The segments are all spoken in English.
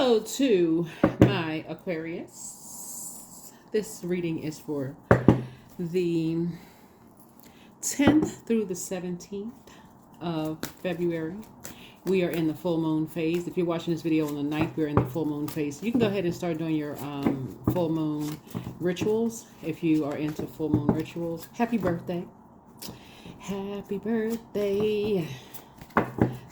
Hello to my Aquarius. This reading is for the 10th through the 17th of February. We are in the full moon phase. If you're watching this video on the 9th, we're in the full moon phase. You can go ahead and start doing your full moon rituals if you are into full moon rituals. Happy birthday. Happy birthday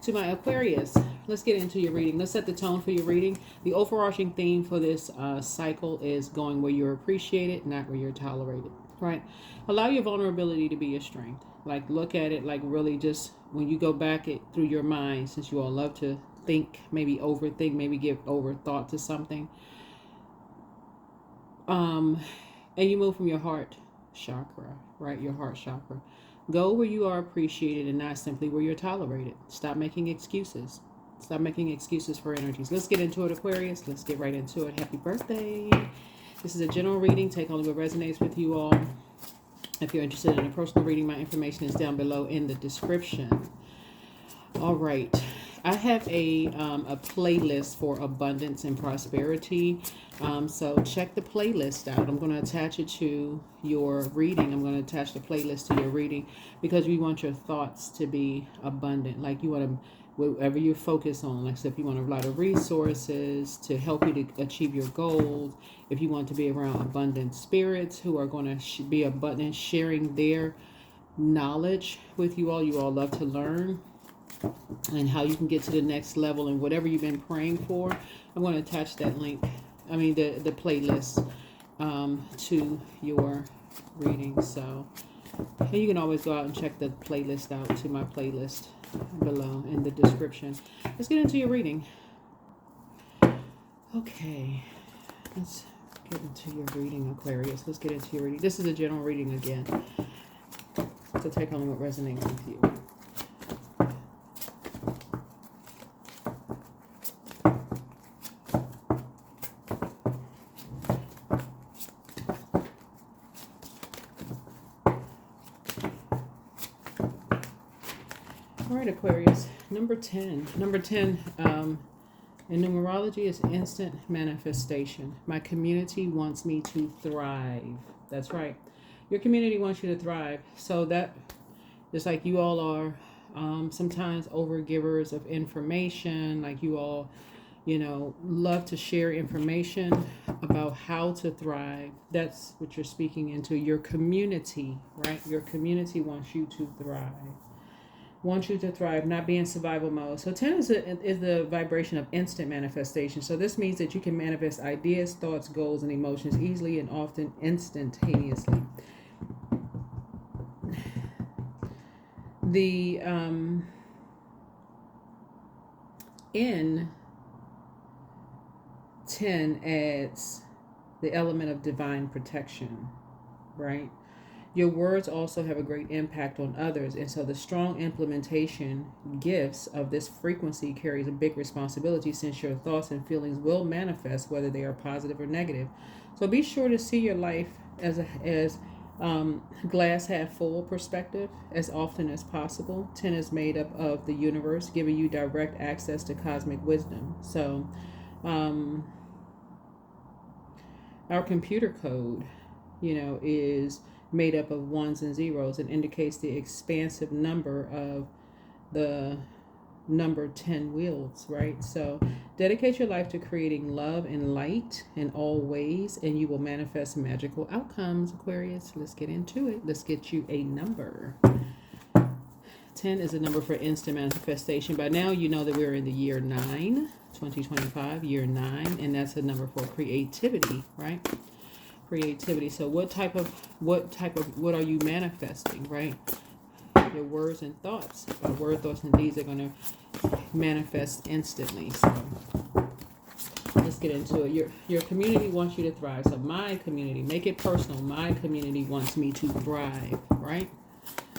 to my Aquarius. Let's get into your reading. Let's set the tone for your reading. The overarching theme for this cycle is going where you're appreciated, not where you're tolerated, right? Allow your vulnerability to be your strength. Like, look at it like really just when you go back it through your mind, since you all love to think, maybe overthink, maybe give overthought to something. And you move from your heart chakra, right? Your heart chakra. Go where you are appreciated and not simply where you're tolerated. Stop making excuses. Stop making excuses for energies. Let's get into it, Aquarius. Let's get right into it. Happy birthday. This is a general reading. Take only what resonates with you all. If you're interested in a personal reading, my information is down below in the description. All right. I have a playlist for abundance and prosperity. So check the playlist out. I'm going to attach it to your reading. I'm going to attach the playlist to your reading because we want your thoughts to be abundant. Like you want to, whatever you focus on, like so if you want a lot of resources to help you to achieve your goals, if you want to be around abundant spirits who are going to be abundant, sharing their knowledge with you all love to learn, and how you can get to the next level and whatever you've been praying for. I'm going to attach that link, the playlist to your reading. So, and you can always go out and check the playlist out to my playlist below in the description. Let's get into your reading. Okay, let's get into your reading, Aquarius. Let's get into your reading. This is a general reading again, so take only what resonates with you. All right, Aquarius, number 10. Number 10 in numerology is instant manifestation. My community wants me to thrive. That's right. Your community wants you to thrive. So that just like you all are sometimes overgivers of information, like you all, love to share information about how to thrive. That's what you're speaking into. Your community, right? Your community wants you to thrive. Want you to thrive, not be in survival mode. So 10 is the vibration of instant manifestation. So this means that you can manifest ideas, thoughts, goals, and emotions easily and often instantaneously. The in 10 adds the element of divine protection, right? Your words also have a great impact on others, and so the strong implementation gifts of this frequency carries a big responsibility since your thoughts and feelings will manifest whether they are positive or negative. So be sure to see your life as glass half full perspective as often as possible. 10 is made up of the universe, giving you direct access to cosmic wisdom. So our computer code, is made up of ones and zeros and indicates the expansive number of the number 10 wheels, right? So dedicate your life to creating love and light in all ways, and you will manifest magical outcomes, Aquarius. Let's get into it. Let's get you a number. 10 is a number for instant manifestation. By now, you know that we're in the year 9, 2025, year 9, and that's a number for creativity, right? Creativity. So what are you manifesting, right? Your words and thoughts. Our word, thoughts, and deeds are going to manifest instantly. So let's get into it. Your community wants you to thrive. So my community, make it personal. My community wants me to thrive, right?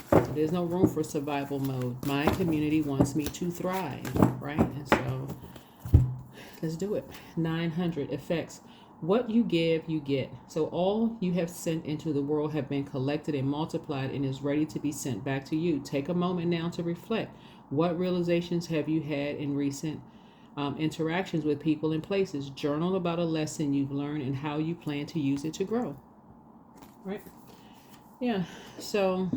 So there's no room for survival mode. My community wants me to thrive, right? And so let's do it. 900 effects. What you give, you get. So all you have sent into the world have been collected and multiplied and is ready to be sent back to you. Take a moment now to reflect. What realizations have you had in recent interactions with people and places. Journal about a lesson you've learned and how you plan to use it to grow. Right? Yeah. So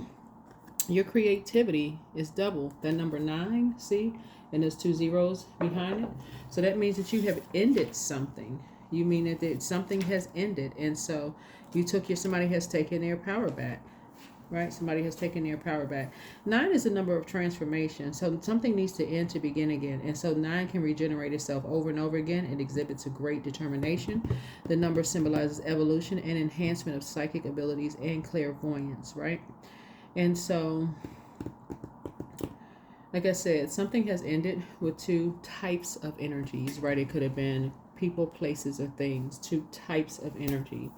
your creativity is double. That number 9, see? And there's 2 zeros behind it. So that means that you have ended something. You mean that something has ended. And so somebody has taken their power back. Right? Somebody has taken their power back. 9 is a number of transformation. So something needs to end to begin again. And so 9 can regenerate itself over and over again. It exhibits a great determination. The number symbolizes evolution and enhancement of psychic abilities and clairvoyance, right? And so, like I said, something has ended with 2 types of energies, right? It could have been people, places, or things. 2 types of energy,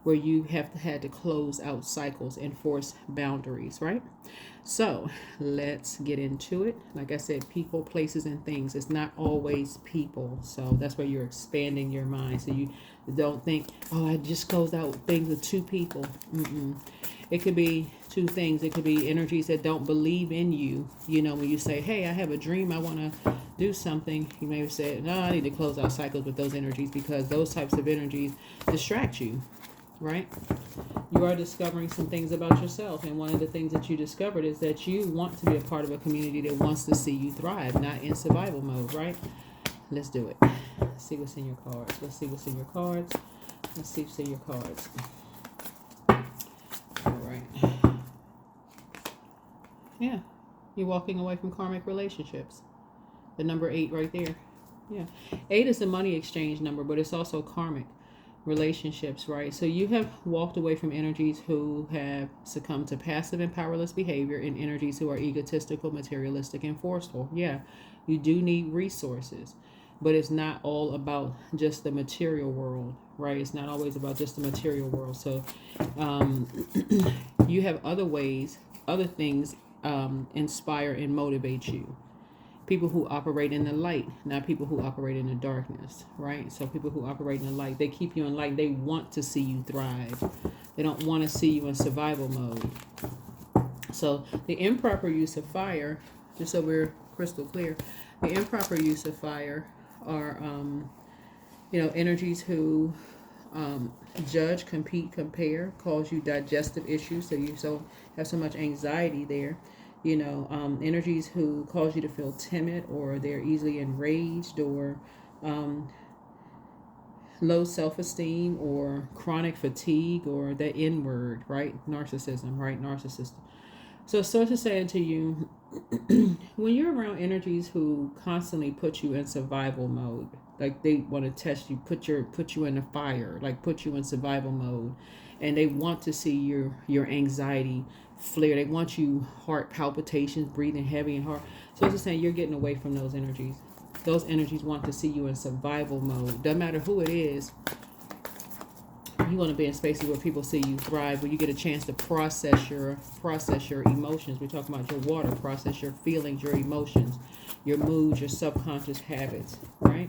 where you have had to close out cycles and force boundaries, right? So let's get into it. Like I said, people, places, and things. It's not always people. So that's where you're expanding your mind. So you don't think, oh, I just closed out things with 2 people. It could be 2 things. It could be energies that don't believe in you. You know, when you say, hey, I have a dream, I want to do something, you may have said, no, I need to close out cycles with those energies, because those types of energies distract you. Right? You are discovering some things about yourself, and one of the things that you discovered is that you want to be a part of a community that wants to see you thrive, not in survival mode, right? Let's do it. Let's see what's in your cards. Let's see what's in your cards. Let's see what's in your cards. All right. Yeah. You're walking away from karmic relationships. The number 8 right there. Yeah. 8 is the money exchange number, but it's also karmic relationships, right? So you have walked away from energies who have succumbed to passive and powerless behavior, and energies who are egotistical, materialistic, and forceful. Yeah, you do need resources, but it's not all about just the material world, right? It's not always about just the material world. So you have other ways, other things inspire and motivate you. People who operate in the light, not people who operate in the darkness, right? So people who operate in the light, they keep you in light. They want to see you thrive. They don't want to see you in survival mode. So the improper use of fire, just so we're crystal clear, the improper use of fire are, energies who judge, compete, compare, cause you digestive issues. So you have so much anxiety there. Energies who cause you to feel timid, or they're easily enraged, or low self-esteem, or chronic fatigue, or the N word, right? Narcissism, right? Narcissist. So source is saying to you, when you're around energies who constantly put you in survival mode, like they want to test you, put you in the fire, like put you in survival mode, and they want to see your anxiety flare. They want you heart palpitations, breathing heavy and hard. So it's saying you're getting away from those energies. Those energies want to see you in survival mode. Doesn't matter who it is. You want to be in spaces where people see you thrive, where you get a chance to process your emotions. We're talking about your water. Process your feelings, your emotions, your moods, your subconscious habits, right?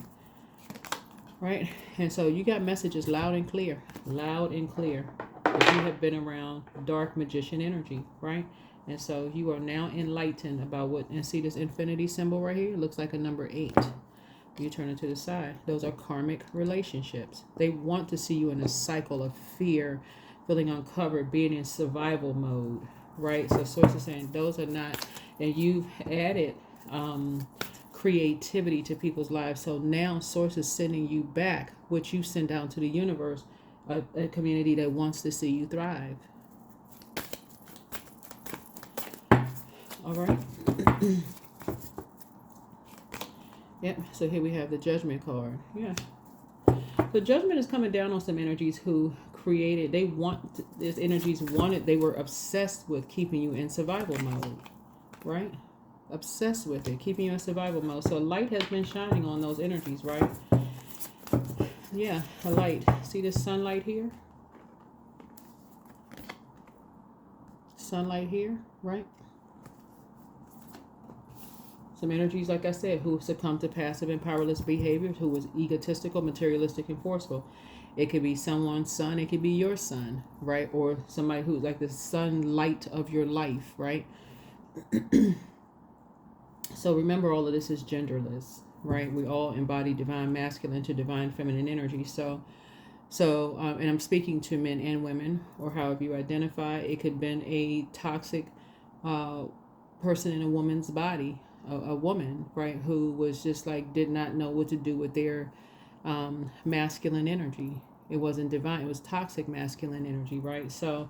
Right? And so you got messages loud and clear. Loud and clear. If you have been around dark magician energy, right? And so you are now enlightened about what, and see this infinity symbol right here? It looks like a number 8. You turn it to the side. Those are karmic relationships. They want to see you in a cycle of fear, feeling uncovered, being in survival mode, right? So source is saying those are not, and you've added creativity to people's lives. So now source is sending you back what you send out to the universe, a community that wants to see you thrive. All right. Yep. So here we have the Judgment card. Yeah. The Judgment is coming down on some energies who created. They were obsessed with keeping you in survival mode, right? Obsessed with it, keeping you in survival mode. So light has been shining on those energies, right? Yeah, a light. See this sunlight here? Sunlight here, right? Some energies, like I said, who succumb to passive and powerless behaviors, who was egotistical, materialistic, and forceful. It could be someone's son. It could be your son, right? Or somebody who's like the sunlight of your life, right? So remember, all of this is genderless, right? We all embody divine masculine to divine feminine energy. And I'm speaking to men and women, or however you identify. It could have been a toxic uh, person in a woman's body, a woman, right, who was just like did not know what to do with their masculine energy. It wasn't divine; it was toxic masculine energy, right? So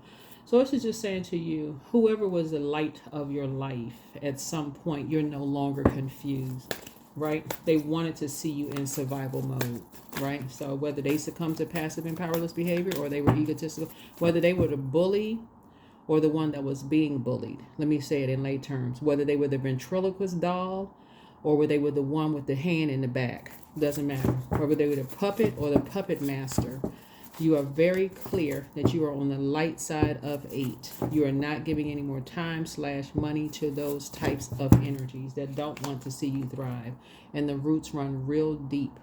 this is just saying to you, whoever was the light of your life, at some point, you're no longer confused, right? They wanted to see you in survival mode, right? So whether they succumbed to passive and powerless behavior, or they were egotistical, whether they were the bully or the one that was being bullied, let me say it in lay terms, whether they were the ventriloquist doll or whether they were the one with the hand in the back, doesn't matter. Whether they were the puppet or the puppet master, you are very clear that you are on the light side of 8. You are not giving any more time/money to those types of energies that don't want to see you thrive. And the roots run real deep.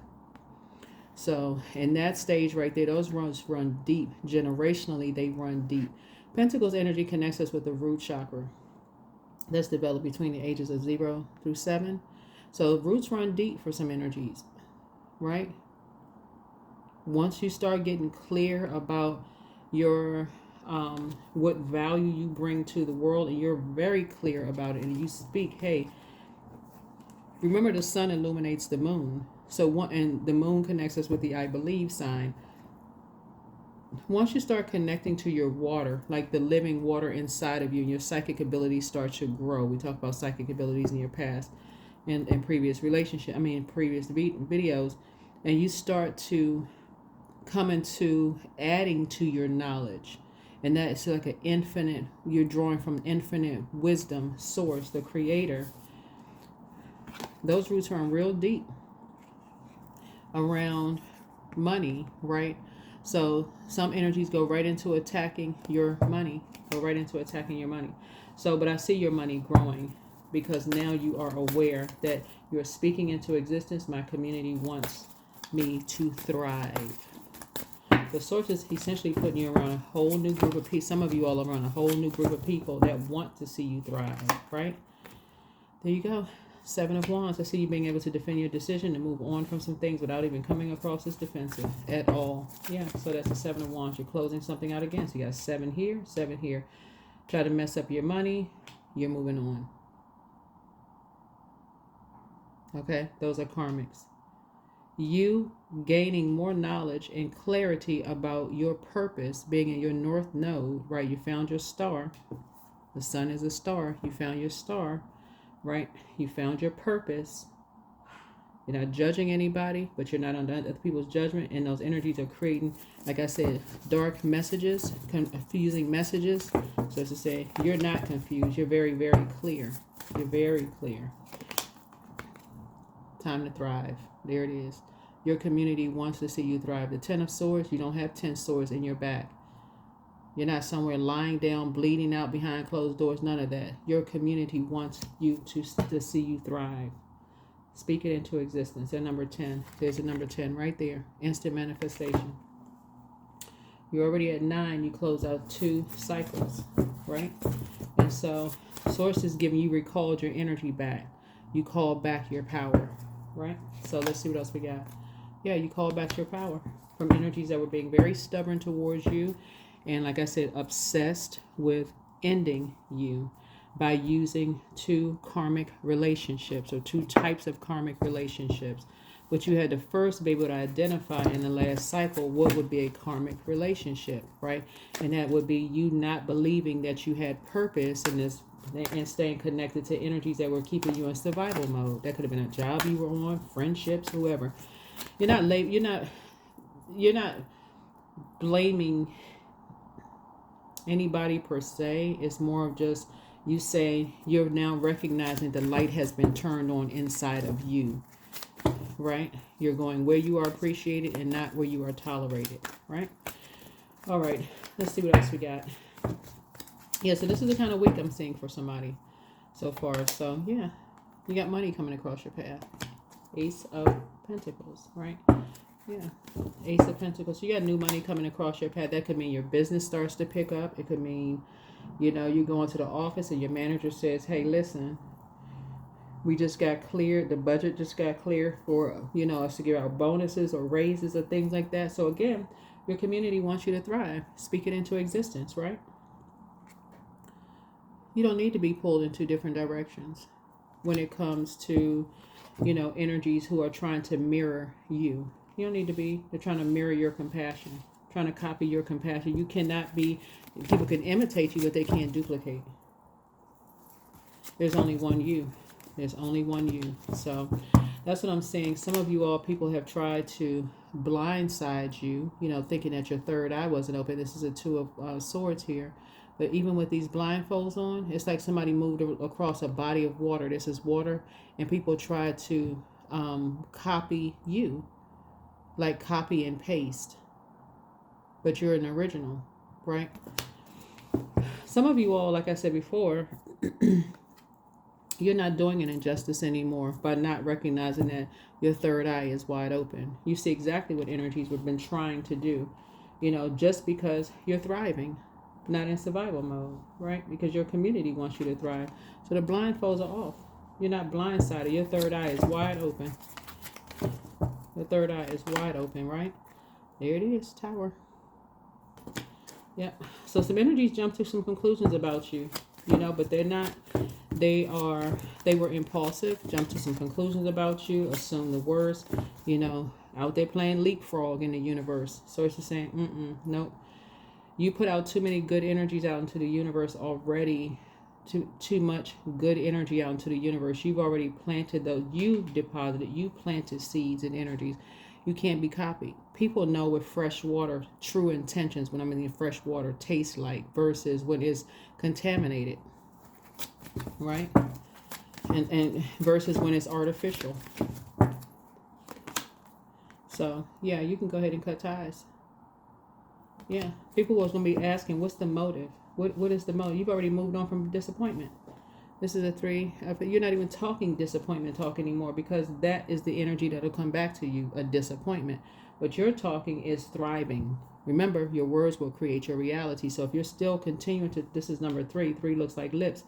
So in that stage right there, those roots run deep. Generationally, they run deep. Pentacles energy connects us with the root chakra. That's developed between the ages of 0 through 7. So roots run deep for some energies, right? Once you start getting clear about your what value you bring to the world, and you're very clear about it, and you speak, hey, remember the sun illuminates the moon. And the moon connects us with the I believe sign. Once you start connecting to your water, like the living water inside of you, your psychic abilities start to grow. We talk about psychic abilities in your past and previous previous videos, and you start to come into adding to your knowledge, and that is like an infinite, you're drawing from infinite wisdom source, the creator. Those roots run real deep around money, right? So some energies go right into attacking your money, So but I see your money growing, because now you are aware that you're speaking into existence, my community wants me to thrive. The source is essentially putting you around a whole new group of people. Some of you all are around a whole new group of people that want to see you thrive, right? There you go. 7 of Wands. I see you being able to defend your decision and move on from some things without even coming across as defensive at all. Yeah, so that's the 7 of Wands. You're closing something out again. So you got 7 here, 7 here. Try to mess up your money. You're moving on. Okay, those are karmics. You gaining more knowledge and clarity about your purpose, being in your north node, right? You found your star. The sun is a star. You found your star, right? You found your purpose. You're not judging anybody, but you're not under other people's judgment. And those energies are creating, like I said, dark messages, confusing messages. So as to say, you're not confused. You're very, very clear. You're very clear. Time to thrive. There it is. Your community wants to see you thrive. The 10 of Swords, you don't have 10 swords in your back. You're not somewhere lying down, bleeding out behind closed doors. None of that. Your community wants you to see you thrive. Speak it into existence. There's number 10. There's a number 10 right there. Instant manifestation. You're already at 9. You close out 2 cycles, right? And so Source is giving you recalled your energy back. You call back your power, right? So let's see what else we got. Yeah, you call back your power from energies that were being very stubborn towards you. And like I said, obsessed with ending you by using 2 karmic relationships, or 2 types of karmic relationships. But you had to first be able to identify in the last cycle what would be a karmic relationship, right? And that would be you not believing that you had purpose in this, and staying connected to energies that were keeping you in survival mode. That could have been a job you were on, friendships, whoever. You're not blaming anybody per se. It's more of just you say you're now recognizing the light has been turned on inside of you, right? You're going where you are appreciated and not where you are tolerated, right? All right, let's see what else we got. Yeah, so this is the kind of week I'm seeing for somebody so far. So yeah, you got money coming across your path. Ace of Pentacles, right? Yeah, Ace of Pentacles. So you got new money coming across your path. That could mean your business starts to pick up. It could mean, you go into the office and your manager says, hey, listen, We just got cleared. The budget just got cleared for, us to give out bonuses or raises or things like that. So again, your community wants you to thrive. Speak it into existence, right? You don't need to be pulled in two different directions when it comes to, energies who are trying to mirror you. You don't need to be. They're trying to mirror your compassion, trying to copy your compassion. You cannot be. People can imitate you, but they can't duplicate. There's only one you. There's only one you. So that's what I'm saying. Some of you all, people have tried to blindside you, thinking that your third eye wasn't open. This is a two of swords here. But even with these blindfolds on, it's like somebody moved across a body of water. This is water. And people try to copy you, like copy and paste. But you're an original, right? Some of you all, like I said before, you're not doing an injustice anymore by not recognizing that your third eye is wide open. You see exactly what energies we've been trying to do, just because you're thriving, not in survival mode, right? Because your community wants you to thrive. So the blindfolds are off. You're not blindsided. Your third eye is wide open. The third eye is wide open, right? There it is, Tower. Yep. So some energies jump to some conclusions about you, but they're not. They were impulsive, jumped to some conclusions about you, assume the worst, out there playing leapfrog in the universe. Source is saying, nope. You put out too many good energies out into the universe already, too much good energy out into the universe. You've already planted those, you planted seeds and energies. You can't be copied. People know with fresh water, true intentions, when I'm in the fresh water, tastes like versus when it's contaminated. Right? And versus when it's artificial. So yeah, you can go ahead and cut ties. Yeah. People was gonna be asking, what's the motive? What is the motive? You've already moved on from disappointment. This is a 3. You're not even talking disappointment talk anymore, because that is the energy that'll come back to you, a disappointment. What you're talking is thriving. Remember, your words will create your reality. So if you're still continuing to, this is number 3. 3 looks like lips.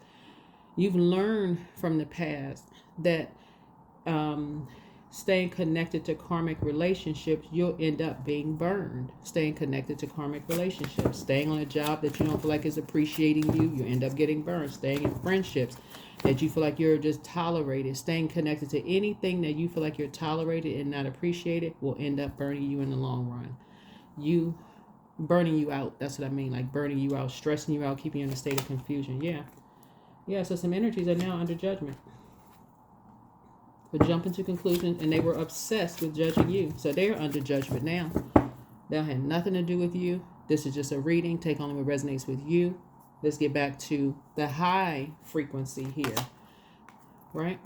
You've learned from the past that staying connected to karmic relationships, you'll end up being burned. Staying connected to karmic relationships, staying on a job that you don't feel like is appreciating you, you end up getting burned. Staying in friendships that you feel like you're just tolerated, staying connected to anything that you feel like you're tolerated and not appreciated, will end up burning you in the long run. You burning you out. That's what I mean, like burning you out, stressing you out, keeping you in a state of confusion. Yeah, so some energies are now under judgment. For jumping to conclusions, and they were obsessed with judging you. So they're under judgment now. That had nothing to do with you. This is just a reading. Take only what resonates with you. Let's get back to the high frequency here. Right?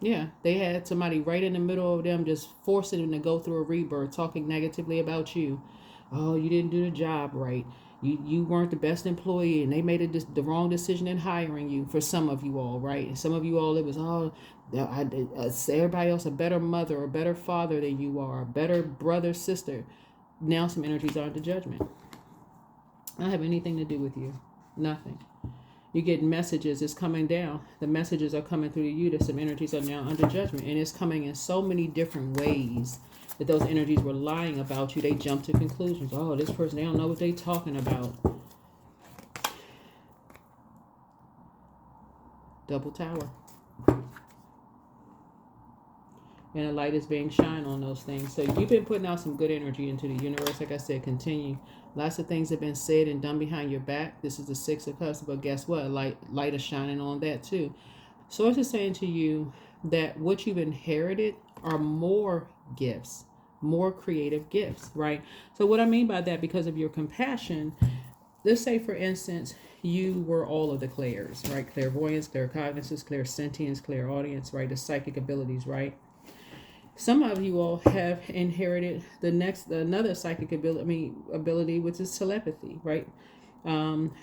Yeah, they had somebody right in the middle of them just forcing them to go through a rebirth, talking negatively about you. Oh, you didn't do the job right. You weren't the best employee, and they made the wrong decision in hiring you. For some of you all, right? And some of you all, it was, everybody else a better mother or better father than you are, a better brother, sister. Now some energies are under judgment. I don't have anything to do with you. Nothing. You get messages, it's coming down. The messages are coming through to you that some energies are now under judgment. And it's coming in so many different ways that those energies were lying about you. They jump to conclusions. Oh, this person, they don't know what they're talking about. Double Tower. And a light is being shined on those things. So you've been putting out some good energy into the universe. Like I said, continue. Lots of things have been said and done behind your back. This is the 6 of Cups, but guess what? Light is shining on that too. Source is saying to you that what you've inherited are more gifts, more creative gifts, right? So what I mean by that, because of your compassion, let's say, for instance, you were all of the clairs, right? Clairvoyance, claircognizance, clairsentience, clairaudience, right? The psychic abilities, right? Some of you all have inherited another psychic ability, which is telepathy, right?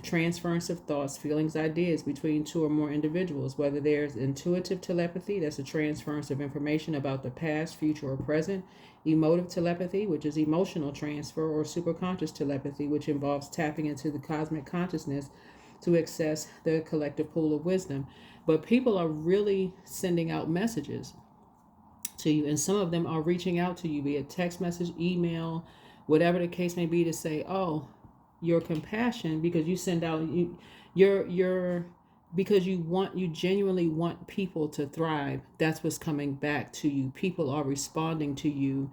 Transference of thoughts, feelings, ideas between 2 or more individuals, whether there's intuitive telepathy, that's a transference of information about the past, future, or present. Emotive telepathy, which is emotional transfer, or superconscious telepathy, which involves tapping into the cosmic consciousness to access the collective pool of wisdom. But people are really sending out messages to you, and some of them are reaching out to you via text message, email, whatever the case may be, to say, oh, your compassion, because you send out your because you genuinely want people to thrive. That's what's coming back to you. People are responding to you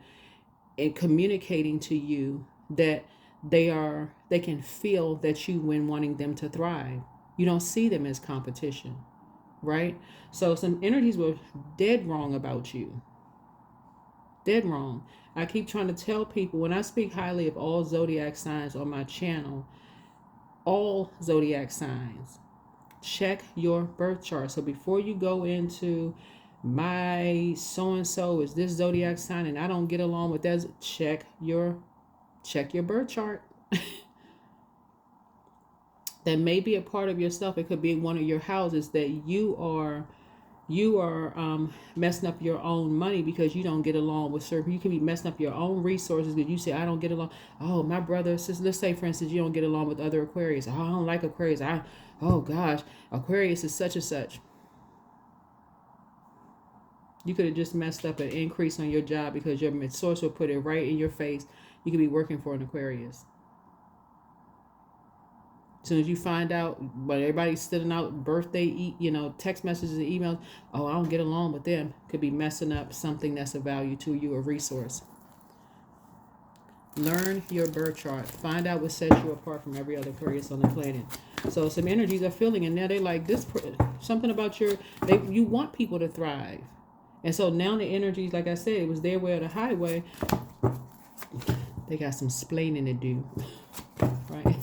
and communicating to you that they can feel that you when wanting them to thrive. You don't see them as competition, right? So some energies were dead wrong about you. Dead wrong. I keep trying to tell people, when I speak highly of all zodiac signs on my channel, all zodiac signs, check your birth chart. So before you go into my so and so is this zodiac sign and I don't get along with that, check your birth chart. That may be a part of yourself. It could be one of your houses that you are messing up your own money because you don't get along with certain. You can be messing up your own resources because you say, I don't get along. Oh, my brother, sister, let's say for instance you don't get along with other Aquarius. Oh, I don't like Aquarius. Oh gosh, Aquarius is such and such. You could have just messed up an increase on your job because your source will put it right in your face. You could be working for an Aquarius. As soon as you find out, but everybody's sending out birthday, text messages and emails. Oh, I don't get along with them. Could be messing up something that's of value to you, a resource. Learn your birth chart. Find out what sets you apart from every other Aquarius on the planet. So some energies are feeling, and now they like this, something about you want people to thrive. And so now the energies, like I said, it was their way or the highway. They got some splaining to do, right?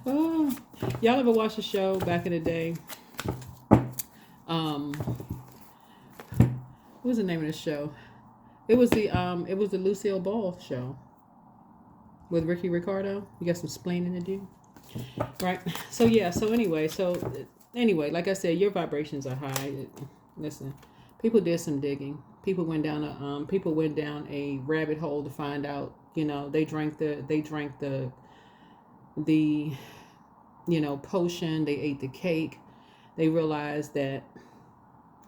Oh, y'all ever watch a show back in the day? What was the name of the show? It was the Lucille Ball show with Ricky Ricardo. You got some splaining to do, right? So yeah. So anyway, like I said, your vibrations are high. Listen, people did some digging. People went down a rabbit hole to find out. They drank the potion. They ate the cake. They realized that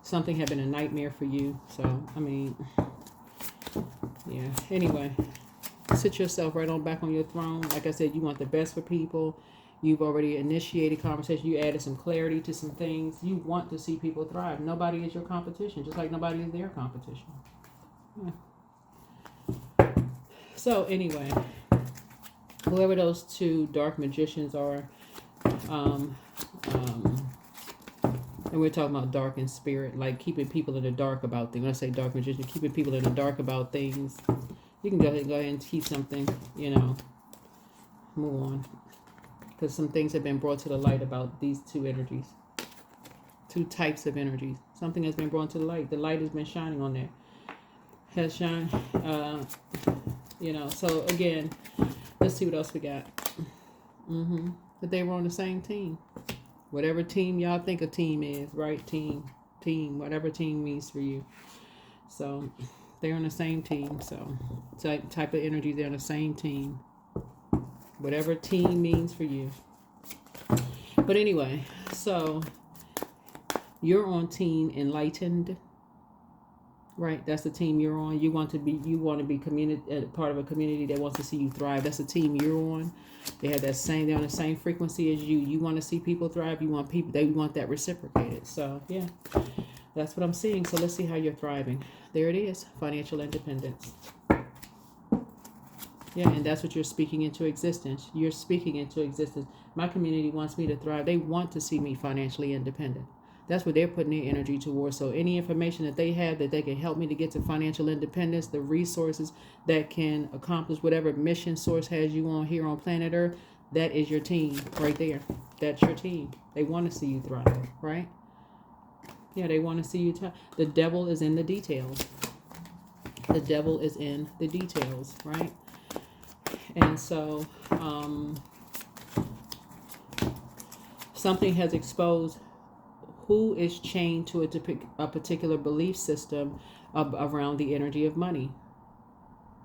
something had been a nightmare for you. So I mean, yeah. Anyway, sit yourself right on back on your throne. Like I said, you want the best for people. You've already initiated conversation. You added some clarity to some things. You want to see people thrive. Nobody is your competition, just like nobody is their competition. Yeah. So anyway, whoever those two dark magicians are, and we're talking about dark in spirit, like keeping people in the dark about things. When I say dark magician, keeping people in the dark about things. You can go ahead and keep something, move on. Because some things have been brought to the light about these two energies. Two types of energies. Something has been brought to the light. The light has been shining on there. Has shined. So again, let's see what else we got. But they were on the same team. Whatever team y'all think a team is, right? Team, whatever team means for you. So they're on the same team. So type of energy, they're on the same team. Whatever team means for you. But anyway, so you're on team enlightened, right? That's the team you're on. You want to be part of a community that wants to see you thrive. That's the team you're on. They're on the same frequency as you. You want to see people thrive. They want that reciprocated. So yeah, that's what I'm seeing. So let's see how you're thriving. There it is, financial independence. Yeah, and that's what you're speaking into existence. You're speaking into existence. My community wants me to thrive. They want to see me financially independent. That's what they're putting their energy towards. So any information that they have that they can help me to get to financial independence, the resources that can accomplish whatever mission source has you on here on planet Earth, that is your team right there. That's your team. They want to see you thrive, right? Yeah, they want to see you thrive. The devil is in the details. The devil is in the details, right? And so something has exposed who is chained to a particular belief system around the energy of money,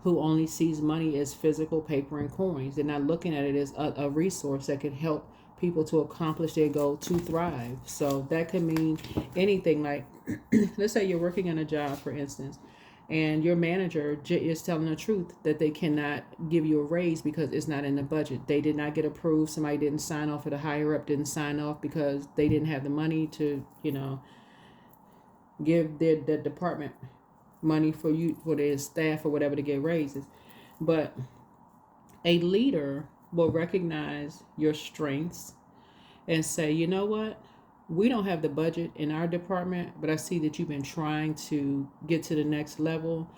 who only sees money as physical paper and coins. They're not looking at it as a resource that could help people to accomplish their goal, to thrive. So that could mean anything. Like, let's say you're working on a job, for instance, and your manager is telling the truth that they cannot give you a raise because it's not in the budget. They did not get approved. Somebody didn't sign off, or the higher up didn't sign off because they didn't have the money to, give their department money for their staff or whatever to get raises. But a leader will recognize your strengths and say, you know what? We don't have the budget in our department, but I see that you've been trying to get to the next level.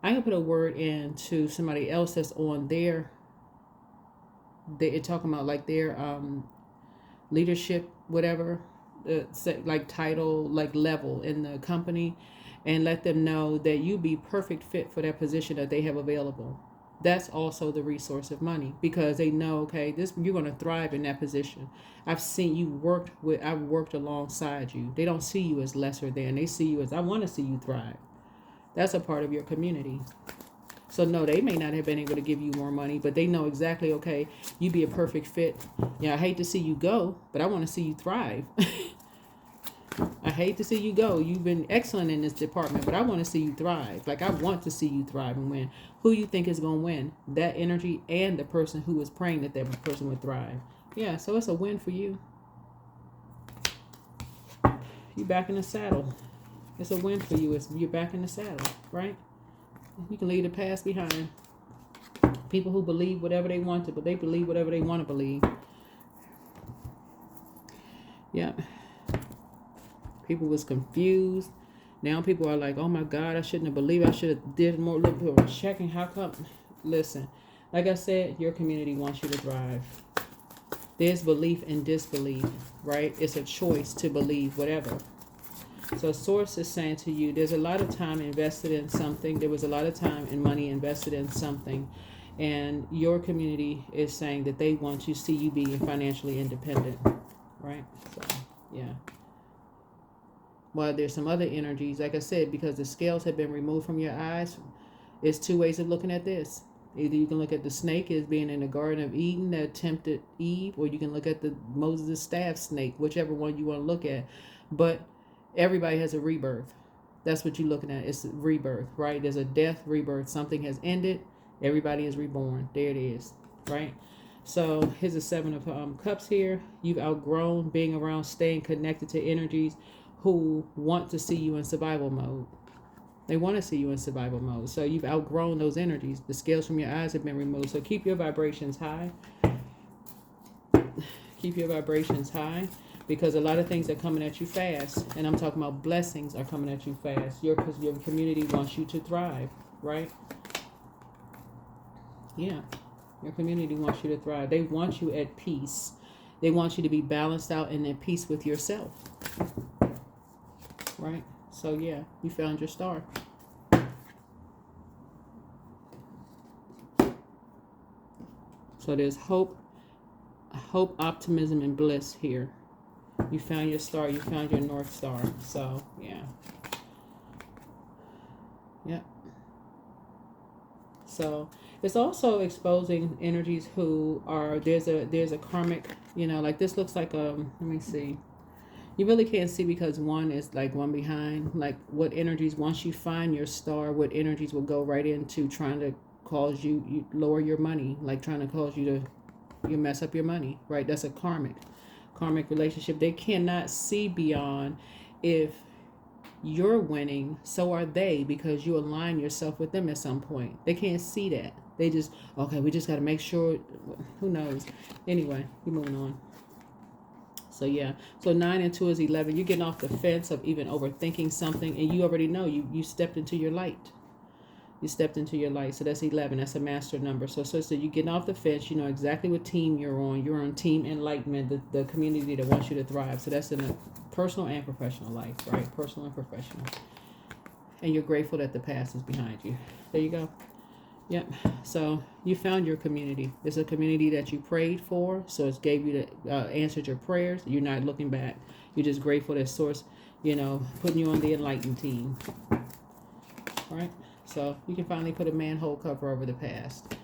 I can put a word in to somebody else that's on they're talking about like their leadership, whatever, like title, like level in the company, and let them know that you be perfect fit for that position that they have available. That's also the resource of money, because they know, okay, you're going to thrive in that position. I've seen you I've worked alongside you. They don't see you as lesser than. They see you as, I want to see you thrive. That's a part of your community. So no, they may not have been able to give you more money, but they know exactly, okay, you be a perfect fit. Yeah, I hate to see you go, but I want to see you thrive. I hate to see you go. You've been excellent in this department, but I want to see you thrive. Like, I want to see you thrive and win. Who you think is going to win? That energy and the person who is praying that person would thrive. Yeah, so it's a win for you. You back in the saddle. It's a win for you. You're back in the saddle, right? You can leave the past behind. People who believe whatever they want to, but they believe whatever they want to believe. Yeah. People was confused. Now people are like, oh my God, I shouldn't have believed. I should have did more, little bit of checking. How come? Listen, like I said, your community wants you to thrive. There's belief and disbelief, right? It's a choice to believe whatever. So source is saying to you, there's a lot of time invested in something. There was a lot of time and money invested in something. And your community is saying that they want to see you being financially independent, right? So, yeah. Well, there's some other energies, like I said, because the scales have been removed from your eyes. It's two ways of looking at this. Either you can look at the snake as being in the Garden of Eden that tempted Eve, or you can look at the Moses' staff snake, whichever one you want to look at. But everybody has a rebirth. That's what you're looking at. It's rebirth, right? There's a death, rebirth. Something has ended. Everybody is reborn. There it is, right? So here's the Seven of Cups here. You've outgrown being around, staying connected to energies who want to see you in survival mode. They want to see you in survival mode. So you've outgrown those energies. The scales from your eyes have been removed. So keep your vibrations high. Keep your vibrations high, because a lot of things are coming at you fast. And I'm talking about blessings are coming at you fast. Your community wants you to thrive, right? Yeah. Your community wants you to thrive. They want you at peace. They want you to be balanced out and at peace with yourself. Right? So yeah, you found your star. So there's hope, optimism, and bliss here. You found your star. You found your North Star. So yeah. Yep. So it's also exposing energies who are, there's a karmic, like this looks like let me see. You really can't see because one is like one behind. Like what energies, once you find your star, what energies will go right into trying to cause you lower your money, like trying to cause you mess up your money, right? That's a karmic relationship. They cannot see beyond. If you're winning, so are they, because you align yourself with them at some point. They can't see that. They just, okay, we just got to make sure. Who knows? Anyway, we're moving on. So yeah, so 9 and 2 is 11. You're getting off the fence of even overthinking something, and you already know you stepped into your light. You stepped into your light. So that's 11. That's a master number. So you're getting off the fence. You know exactly what team you're on. You're on Team Enlightenment, the community that wants you to thrive. So that's in a personal and professional life, right? Personal and professional. And you're grateful that the past is behind you. There you go. Yep. So you found your community. It's a community that you prayed for. So it's gave you answered your prayers. You're not looking back. You're just grateful that Source, putting you on the enlightened team. All right. So you can finally put a manhole cover over the past.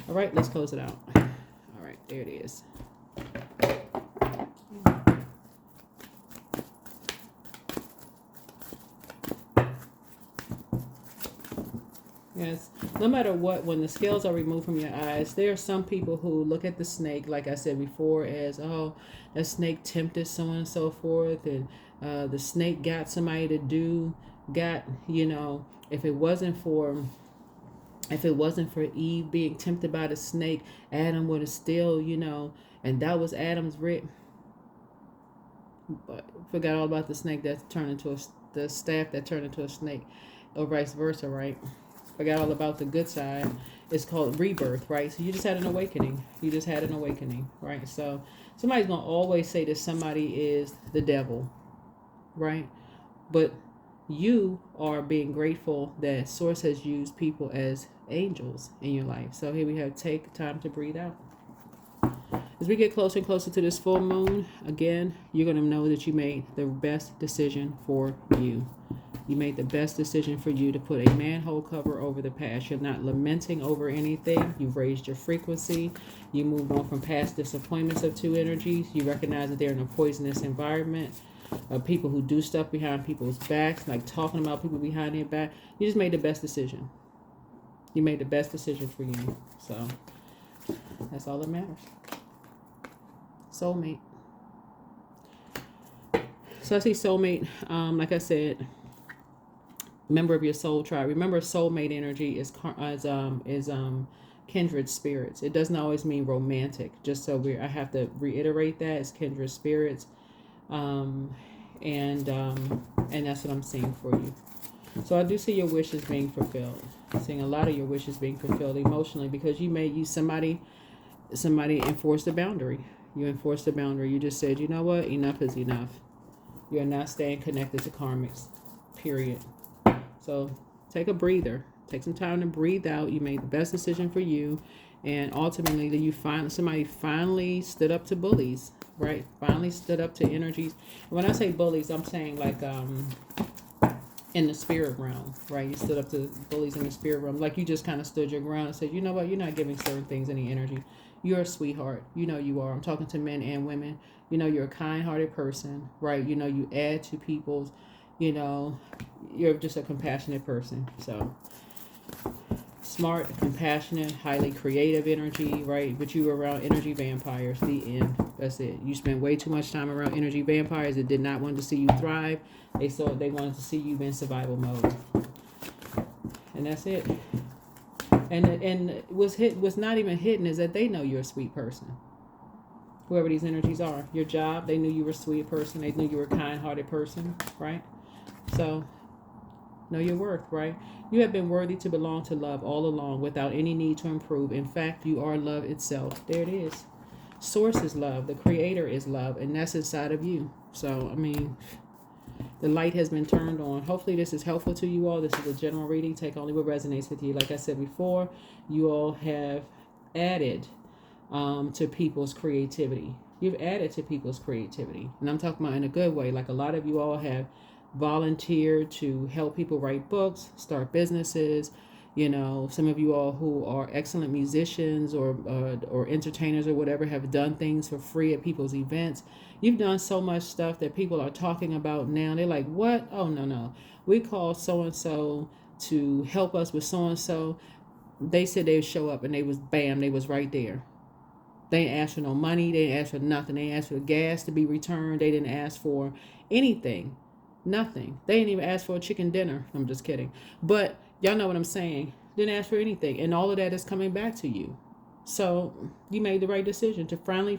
All right. Let's close it out. All right. There it is. Yes. No matter what, when the scales are removed from your eyes, there are some people who look at the snake, like I said before, as, oh, that snake tempted so on and so forth, and the snake got somebody to do, got, if it wasn't for Eve being tempted by the snake, Adam would have still, and that was Adam's rib. But forgot all about the snake that turned into the staff that turned into a snake, or vice versa, right? Forgot all about the good side. It's called rebirth, right? So you just had an awakening. You just had an awakening, right? So somebody's gonna always say that somebody is the devil, right? But you are being grateful that Source has used people as angels in your life. So here we have take time to breathe out. As we get closer and closer to this full moon, again, you're going to know that you made the best decision for you. You made the best decision for you to put a manhole cover over the past. You're not lamenting over anything. You've raised your frequency. You moved on from past disappointments of two energies. You recognize that they're in a poisonous environment. People who do stuff behind people's backs, like talking about people behind their back. You just made the best decision. You made the best decision for you. So that's all that matters. Soulmate. So I see soulmate, like I said, member of your soul tribe. Remember, soulmate energy is kindred spirits. It doesn't always mean romantic. Just so I have to reiterate that it's kindred spirits, and that's what I'm seeing for you. So I do see your wishes being fulfilled. I'm seeing a lot of your wishes being fulfilled emotionally because somebody enforced a boundary. You enforced a boundary. You just said, you know what? Enough is enough. You are not staying connected to karmics. Period. So take a breather. Take some time to breathe out. You made the best decision for you. And ultimately, somebody finally stood up to bullies, right? Finally stood up to energies. When I say bullies, I'm saying like in the spirit realm, right? You stood up to bullies in the spirit realm. Like you just kind of stood your ground and said, you know what? You're not giving certain things any energy. You're a sweetheart. You know you are. I'm talking to men and women. You know you're a kind-hearted person, right? You know you add to people's, you're just a compassionate person. So smart, compassionate, highly creative energy, right? But you were around energy vampires. The end. That's it. You spent way too much time around energy vampires that did not want to see you thrive. They wanted to see you in survival mode. And that's it. And what's not even hidden is that they know you're a sweet person. Whoever these energies are. Your job, they knew you were a sweet person. They knew you were a kind-hearted person, right? So, know your worth, right? You have been worthy to belong to love all along without any need to improve. In fact, you are love itself. There it is. Source is love. The creator is love. And that's inside of you. So, the light has been turned on. Hopefully this is helpful to you all. This is a general reading. Take only what resonates with you. Like I said before, you all have added to people's creativity. You've added to people's creativity. And I'm talking about in a good way. Like a lot of you all have volunteered to help people write books, start businesses. Some of you all who are excellent musicians or entertainers or whatever have done things for free at people's events. You've done so much stuff that people are talking about now. They're like, what? Oh, no. We called so-and-so to help us with so-and-so. They said they would show up and they was right there. They didn't ask for no money. They didn't ask for nothing. They didn't ask for gas to be returned. They didn't ask for anything. Nothing. They didn't even ask for a chicken dinner. I'm just kidding. But y'all know what I'm saying. Didn't ask for anything. And all of that is coming back to you. So you made the right decision to finally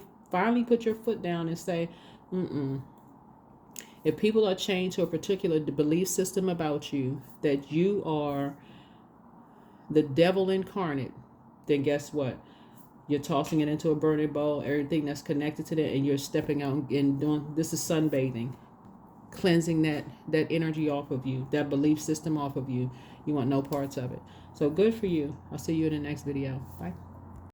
put your foot down and say, If people are chained to a particular belief system about you, that you are the devil incarnate, then guess what? You're tossing it into a burning bowl, everything that's connected to that, and you're stepping out and doing, this is sunbathing. Cleansing that energy off of you, that belief system off of you. You want no parts of it. So good for you. I'll see you in the next video. Bye.